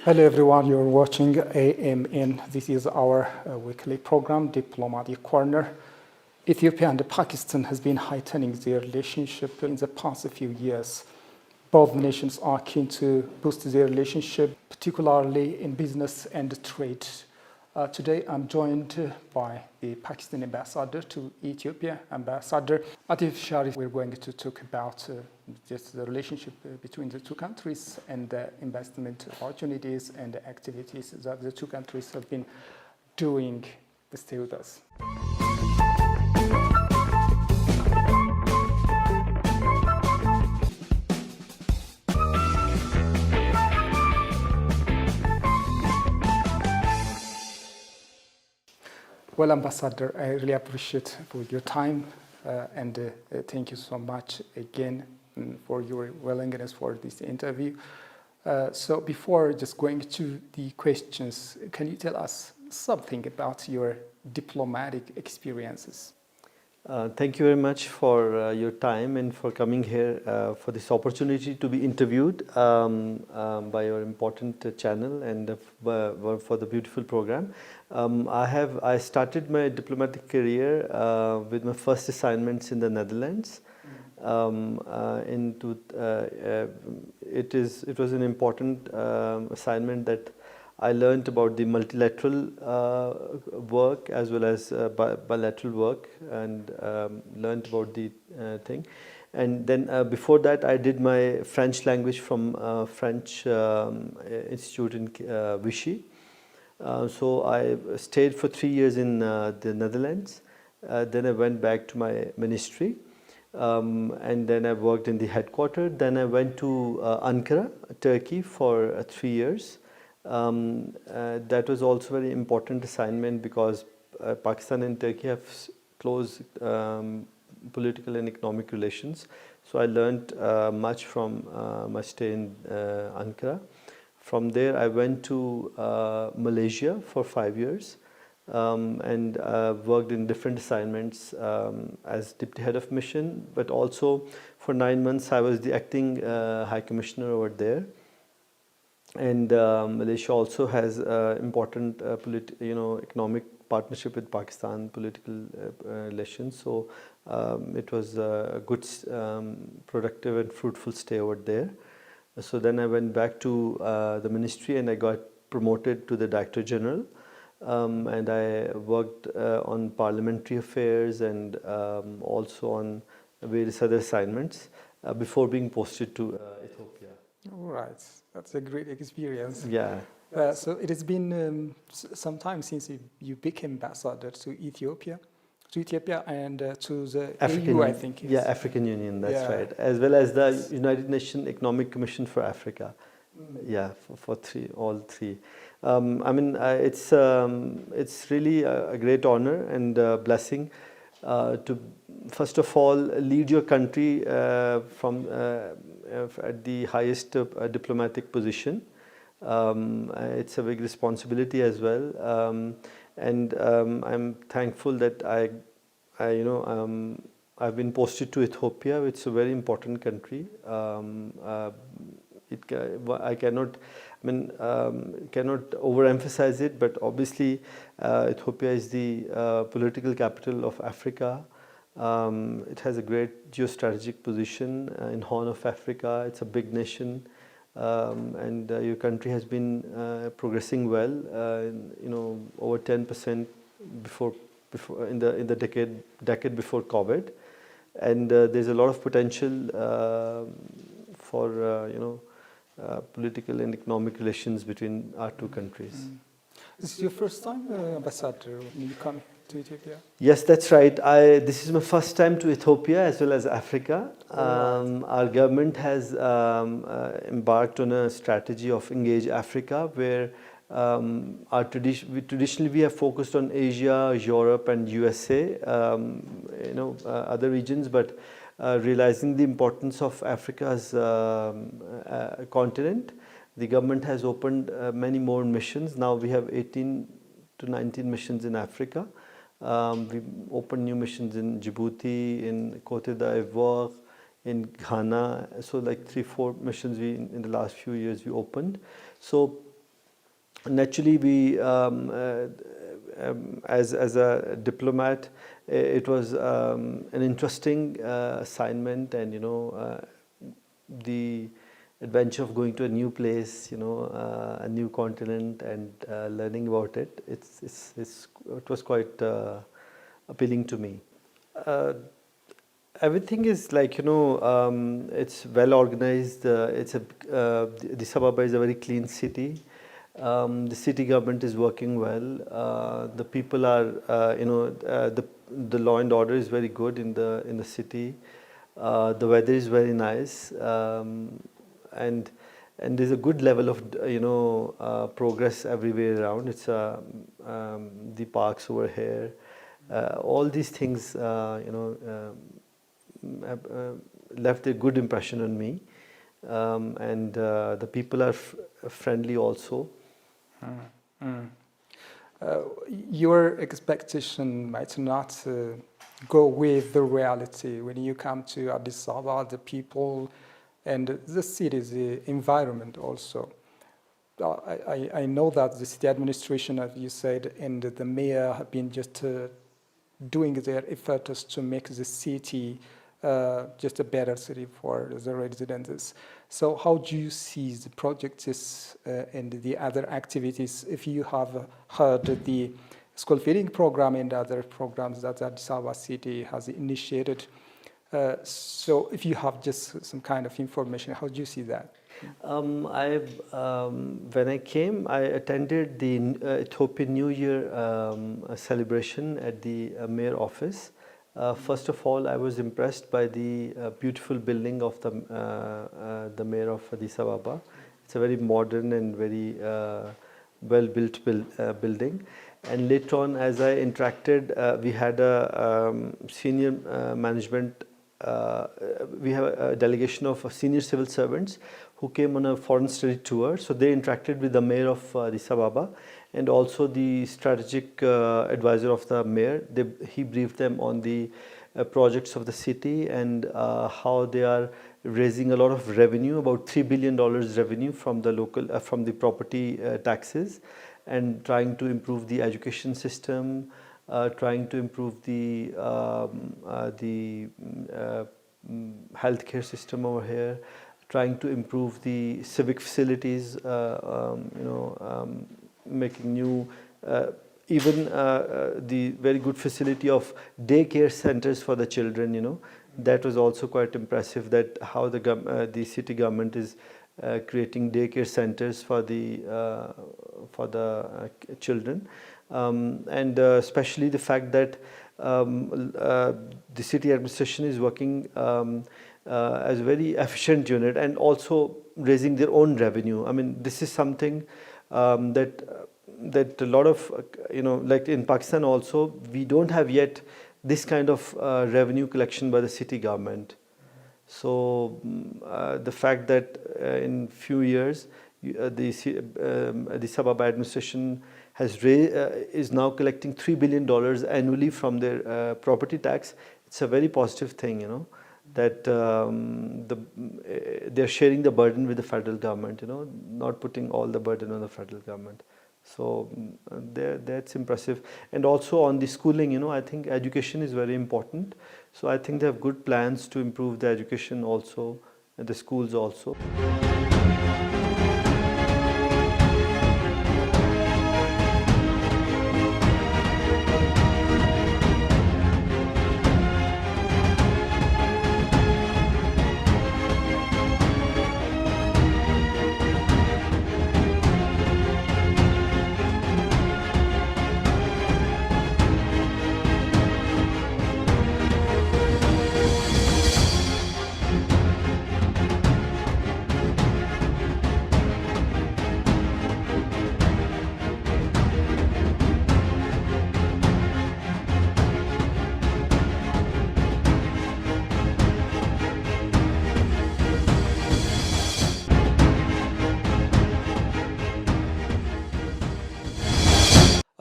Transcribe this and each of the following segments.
Hello everyone, you're watching AMN. This is our weekly program, Diplomatic Corner. Ethiopia and Pakistan has been heightening their relationship in the past few years. Both nations are keen to boost their relationship, particularly in business and trade. Today I'm joined by the Pakistan ambassador to Ethiopia, Ambassador Atif Sharif. We're going to talk about just the relationship between the two countries and the investment opportunities and the activities that the two countries have been doing. Stay with us. Well, Ambassador, I really appreciate for your time and thank you so much again for your willingness for this interview. So before just going to the questions, can you tell us something about your diplomatic experiences? Thank you very much for your time and for coming here for this opportunity to be interviewed by your important channel and for the beautiful program. I started my diplomatic career with my first assignments in the Netherlands. It was an important assignment that I learned about the multilateral work as well as bilateral work, and learned about the thing. And then before that, I did my French language from French Institute in Vichy. So I stayed for 3 years in the Netherlands. Then I went back to my ministry. And then I worked in the headquarters. Then I went to Ankara, Turkey for 3 years. That was also a very important assignment because Pakistan and Turkey have close political and economic relations. So I learned much from my stay in Ankara. From there I went to Malaysia for 5 years and worked in different assignments as Deputy Head of Mission, but also for 9 months I was the acting High Commissioner over there. And Malaysia also has important economic partnership with Pakistan, political relations. So it was a good, productive and fruitful stay over there. So then I went back to the ministry and I got promoted to the Director General. And I worked on parliamentary affairs and also on various other assignments before being posted to Ethiopia. All right. That's a great experience. Yeah. So it has been some time since you became ambassador to Ethiopia and to the African AU, I think. Yeah, African Union, that's right. As well as the United Nations Economic Commission for Africa. Yeah, for all three. I mean, it's really a great honor and blessing to first of all lead your country from at the highest diplomatic position. It's a big responsibility as well, and I'm thankful that I've been posted to Ethiopia. It's a very important country. I cannot overemphasize it, but obviously Ethiopia is the political capital of Africa. It has a great geostrategic position in Horn of Africa. It's a big nation, and your country has been progressing well. Over 10% before in the decade before COVID, and there's a lot of potential for political and economic relations between our two countries. This is your first time, Ambassador, when you come to Ethiopia? Yes, that's right. This is my first time to Ethiopia as well as Africa. Our government has embarked on a strategy of Engage Africa, where traditionally we have focused on Asia, Europe and USA, other regions, but realizing the importance of Africa's continent, the government has opened many more missions. Now we have 18 to 19 missions in Africa. We opened new missions in Djibouti, in Cote d'Ivoire, in Ghana. So like 3-4 missions in the last few years we opened. So naturally we as a diplomat, it was an interesting assignment, and the adventure of going to a new place, a new continent, and learning about it. It was quite appealing to me. Everything is like it's well organized. Addis Ababa is a very clean city. The city government is working well. The people are, the law and order is very good in the city. The weather is very nice, and there's a good level of progress everywhere around. It's the parks over here. All these things, left a good impression on me, and the people are friendly also. Your expectation might not go with the reality when you come to Addis Ababa, the people and the city's environment also. I know that the city administration, as you said, and the mayor have been just doing their efforts to make the city just a better city for the residents. So how do you see the projects and the other activities, if you have heard the school feeding program and other programs that Addis Ababa city has initiated? So if you have just some kind of information, how do you see that? When I came, I attended the Ethiopian New Year celebration at the mayor office. First of all, I was impressed by the beautiful building of the mayor of Addis Ababa. It's a very modern and very well-built building. And later on, as I interacted, we had a senior management. We have a delegation of senior civil servants who came on a foreign study tour. So they interacted with the mayor of Addis Ababa and also the strategic advisor of the mayor. He briefed them on the projects of the city and how they are raising a lot of revenue, about $3 billion revenue from the local, from the property taxes, and trying to improve the education system, trying to improve the healthcare system over here, trying to improve the civic facilities, making new, even the very good facility of daycare centers for the children. That was also quite impressive, that how the city government is creating daycare centers for the children, and especially the fact that the city administration is working as a very efficient unit and also raising their own revenue. I mean, this is something that a lot of, like in Pakistan also, we don't have yet this kind of revenue collection by the city government. So the fact that in few years the Addis Ababa administration is now collecting $3 billion annually from their property tax, it's a very positive thing, that they're sharing the burden with the federal government, not putting all the burden on the federal government. So that's impressive. And also on the schooling, I think education is very important. So I think they have good plans to improve the education also, and the schools also.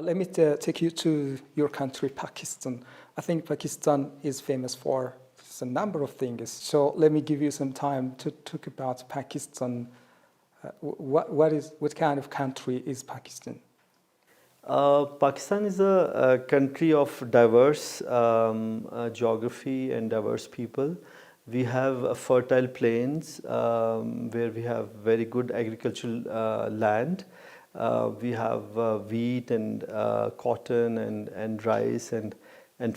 Let me take you to your country, Pakistan. I think Pakistan is famous for a number of things. So let me give you some time to talk about Pakistan. What kind of country is Pakistan? Pakistan is a country of diverse geography and diverse people. We have fertile plains where we have very good agricultural land. We have wheat and cotton and rice and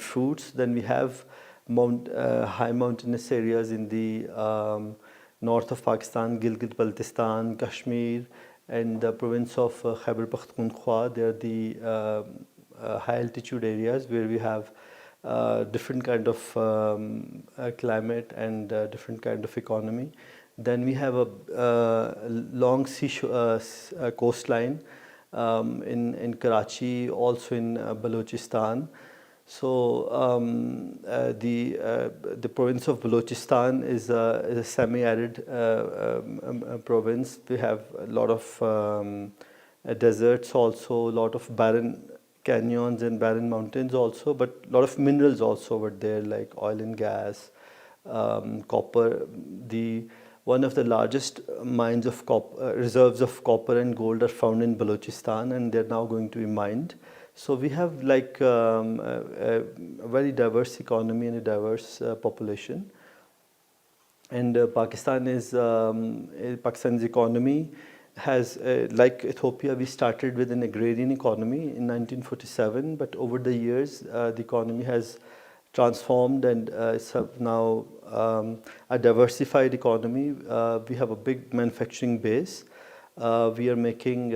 fruits. Then we have high mountainous areas in the north of Pakistan, Gilgit-Baltistan, Kashmir, and the province of Khyber Pakhtunkhwa. They are the high altitude areas where we have different kind of climate and different kind of economy. Then we have a long coastline in Karachi, also in Balochistan. So the province of Balochistan is a semi-arid province. We have a lot of deserts also, a lot of barren canyons and barren mountains also, but a lot of minerals also over there, like oil and gas, copper. One of the largest mines of reserves of copper and gold are found in Balochistan, and they're now going to be mined. So we have like a very diverse economy and a diverse population. And Pakistan's economy has, like Ethiopia, we started with an agrarian economy in 1947, but over the years the economy has transformed and it's now a diversified economy. We have a big manufacturing base. We are making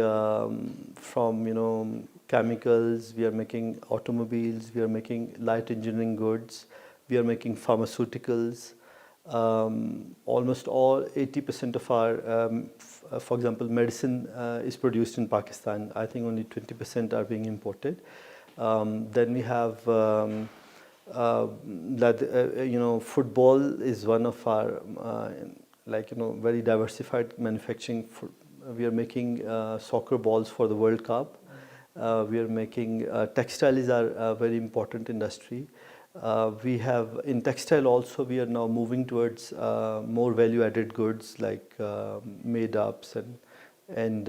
from chemicals, we are making automobiles, we are making light engineering goods, we are making pharmaceuticals. Almost all 80% of our, for example, medicine is produced in Pakistan. I think only 20% are being imported. Then we have, football is one of our, very diversified manufacturing. We are making soccer balls for the World Cup. We are making textile is our very important industry. We have in textile also, we are now moving towards more value-added goods like made-ups and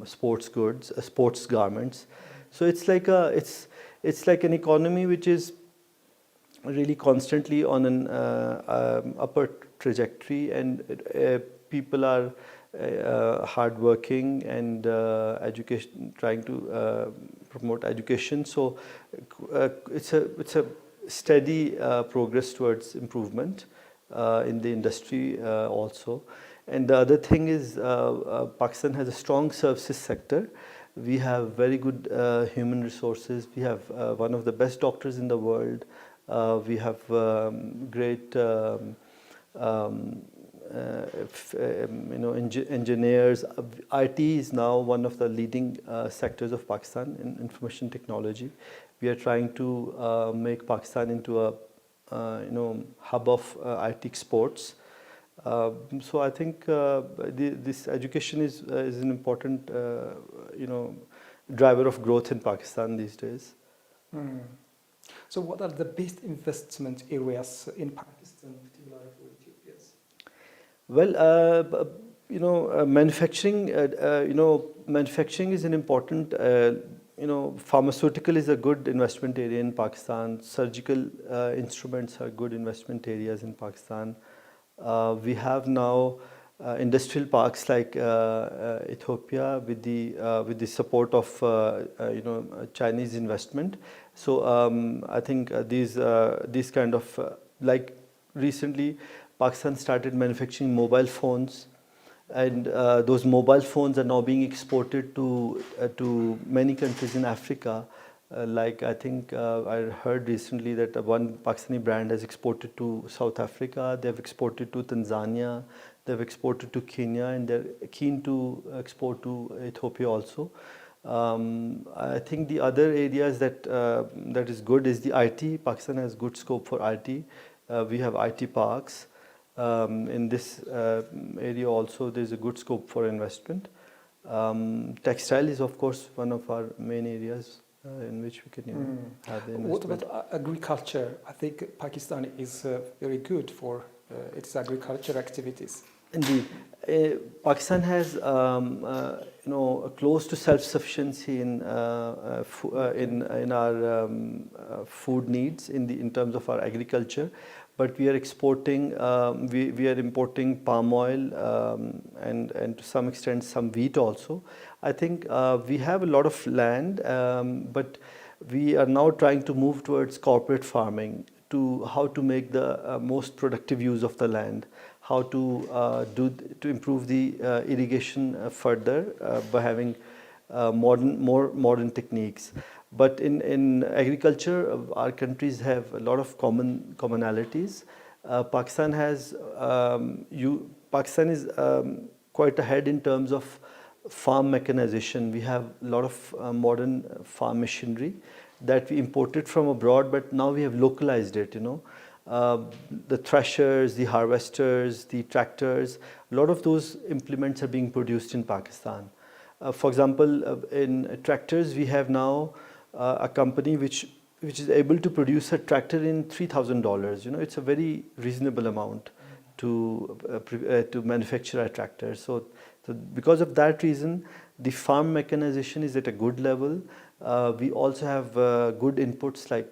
sports goods, sports garments. So it's like an economy which is really constantly on an upper trajectory, and people are hardworking and education, trying to promote education. So it's a steady progress towards improvement in the industry also. And the other thing is Pakistan has a strong services sector. We have very good human resources. We have one of the best doctors in the world. We have great engineers. IT is now one of the leading sectors of Pakistan in information technology. We are trying to make Pakistan into a hub of IT exports. So I think this education is an important driver of growth in Pakistan these days. Mm. So what are the best investment areas in Pakistan, particularly for Ethiopians? Well, manufacturing. Manufacturing is an important. Pharmaceutical is a good investment area in Pakistan. Surgical instruments are good investment areas in Pakistan. We have now industrial parks like Ethiopia with the support of Chinese investment. So I think these kind of like recently Pakistan started manufacturing mobile phones, and those mobile phones are now being exported to many countries in Africa. Like I think I heard recently that one Pakistani brand has exported to South Africa, they've exported to Tanzania, they've exported to Kenya, and they're keen to export to Ethiopia also. I think the other areas that is good is the IT. Pakistan has good scope for IT. We have IT parks. In this area also there's a good scope for investment. Textile is, of course, one of our main areas in which we can have the What investment. about agriculture? I think Pakistan is very good for its agriculture activities. Indeed, Pakistan has close to self-sufficiency in our food needs in terms of our agriculture, but we are exporting. We are importing palm oil and to some extent some wheat also. I think we have a lot of land, but we are now trying to move towards corporate farming, to how to make the most productive use of the land, how to improve the irrigation further by having more modern techniques. But in agriculture, our countries have a lot of commonalities. Pakistan is quite ahead in terms of farm mechanization. We have a lot of modern farm machinery that we imported from abroad, but now we have localized it, the threshers, the harvesters, the tractors, a lot of those implements are being produced in Pakistan. For example, in tractors, we have now a company which is able to produce a tractor in $3,000. It's a very reasonable amount to manufacture a tractor. So because of that reason, the farm mechanization is at a good level. We also have good inputs, like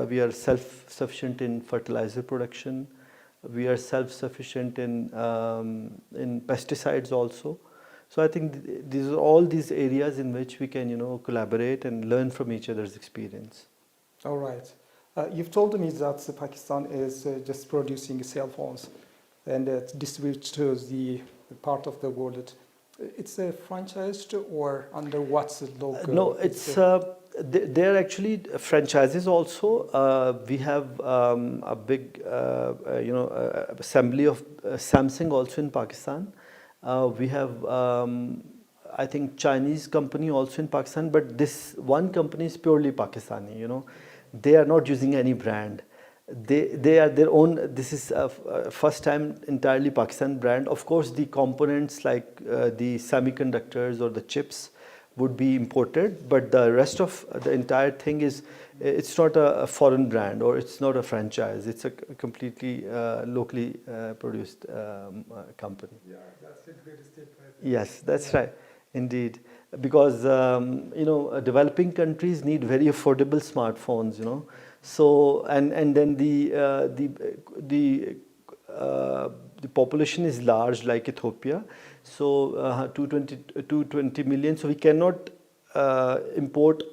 we are self-sufficient in fertilizer production. We are self-sufficient in pesticides also. So I think these are all these areas in which we can collaborate and learn from each other's experience. All right. You've told me that Pakistan is just producing cell phones and distributes to the part of the world. It's a franchised or under what's the logo? No, they're actually franchises also. We have a big assembly of Samsung also in Pakistan. We have I think Chinese company also in Pakistan, but this one company is purely Pakistani. They are not using any brand. They are their own. This is first time entirely Pakistan brand. Of course, the components like the semiconductors or the chips would be imported, but the rest of the entire thing it's not a foreign brand, or it's not a franchise. It's a completely locally produced company. Yeah, that's a great step. Yes, that's right, indeed. Because developing countries need very affordable smartphones. So and then the population is large, like Ethiopia. So 220 million. So we cannot import.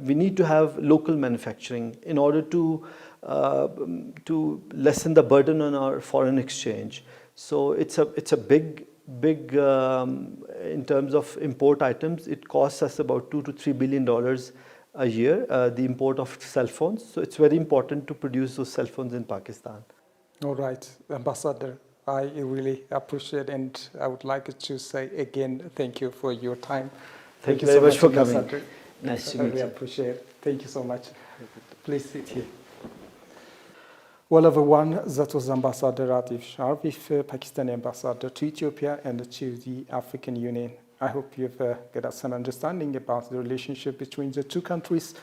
We need to have local manufacturing in order to lessen the burden on our foreign exchange. So it's a big in terms of import items. It costs us about $2 to $3 billion a year, the import of cell phones. So it's very important to produce those cell phones in Pakistan. All right, Ambassador, I really appreciate, and I would like to say again, thank you for your time. Thank you very much for coming. Ambassador. Nice to I meet really you. appreciate it. Thank you so much. Please sit here. Well, everyone, that was Ambassador Atif Sharif, Pakistani ambassador to Ethiopia and to the African Union. I hope you've got us an understanding about the relationship between the two countries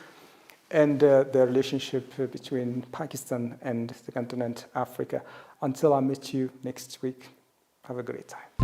and the relationship between Pakistan and the continent Africa. Until I meet you next week, have a great time.